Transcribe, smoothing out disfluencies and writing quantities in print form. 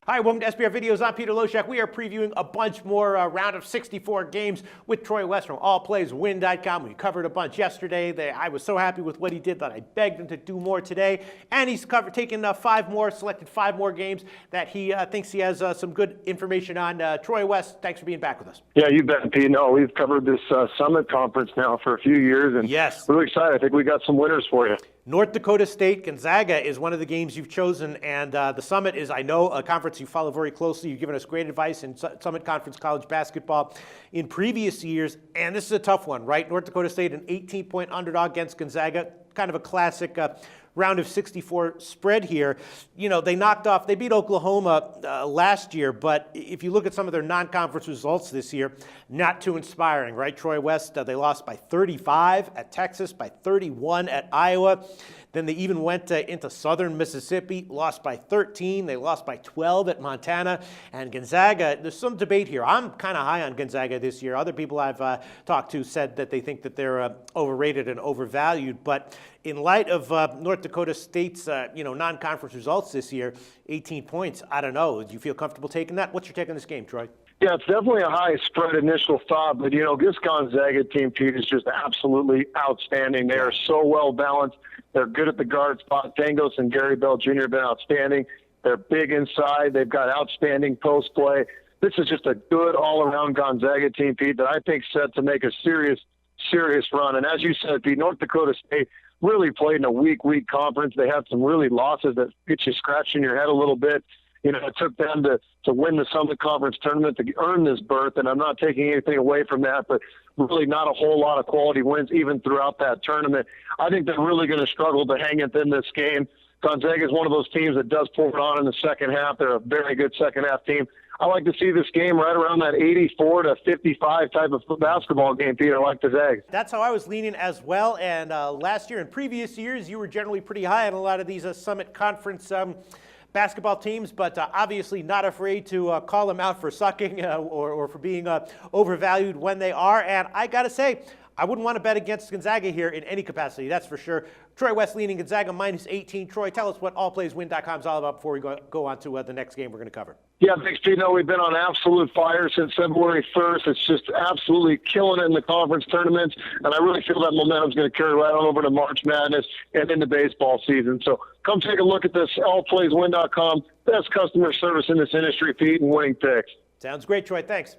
Hi, welcome to SBR Videos. I'm Peter Loshak. We are previewing a bunch more round of 64 games with Troy West from allplayswin.com. We covered a bunch yesterday. I was so happy with what he did that I begged him to do more today. And he's taken selected five more games that he thinks he has some good information on. Troy West, thanks for being back with us. Yeah, you bet, Pete. No, we've covered this Summit Conference now for a few years, and yes, really excited. I think we got some winners for you. North Dakota State, Gonzaga is one of the games you've chosen, and the Summit is, I know, a conference you follow very closely. You've given us great advice in Summit Conference college basketball in previous years, and this is a tough one, right? North Dakota State, an 18-point underdog against Gonzaga, kind of a classic round of 64 spread here. You know, they beat Oklahoma last year, but if you look at some of their non-conference results this year, not too inspiring, right? Troy West, they lost by 35 at Texas, by 31 at Iowa. Then they even went into southern Mississippi, lost by 13. They lost by 12 at Montana. And Gonzaga, there's some debate here. I'm kind of high on Gonzaga this year. Other people I've talked to said that they think that they're overrated and overvalued. But in light of North Dakota State's non-conference results this year, 18 points, I don't know. Do you feel comfortable taking that? What's your take on this game, Troy? Yeah, it's definitely a high spread initial thought, but, this Gonzaga team, Pete, is just absolutely outstanding. They are so well balanced. They're good at the guard spot. Dangos and Gary Bell Jr. have been outstanding. They're big inside. They've got outstanding post play. This is just a good all-around Gonzaga team, Pete, that I think set to make a serious run. And as you said, Pete, North Dakota State really played in a weak conference. They had some really losses that get you scratching your head a little bit. It took them to win the Summit Conference tournament to earn this berth, and I'm not taking anything away from that, but really not a whole lot of quality wins even throughout that tournament. I think they're really going to struggle to hang it in this game. Gonzaga is one of those teams that does pour it on in the second half. They're a very good second-half team. I like to see this game right around that 84-55 type of basketball game, Peter. I like the Zags. That's how I was leaning as well, and last year and previous years, you were generally pretty high on a lot of these Summit Conference basketball teams, but obviously not afraid to call them out for sucking or for being overvalued when they are. And I got to say, I wouldn't want to bet against Gonzaga here in any capacity, that's for sure. Troy West leaning Gonzaga minus 18. Troy, tell us what allplayswin.com is all about before we go on to the next game we're going to cover. Yeah, thanks, Pete. We've been on absolute fire since February 1st. It's just absolutely killing it in the conference tournaments, and I really feel that momentum is going to carry right on over to March Madness and into baseball season. So come take a look at this, allplayswin.com. Best customer service in this industry, Pete, and winning picks. Sounds great, Troy. Thanks.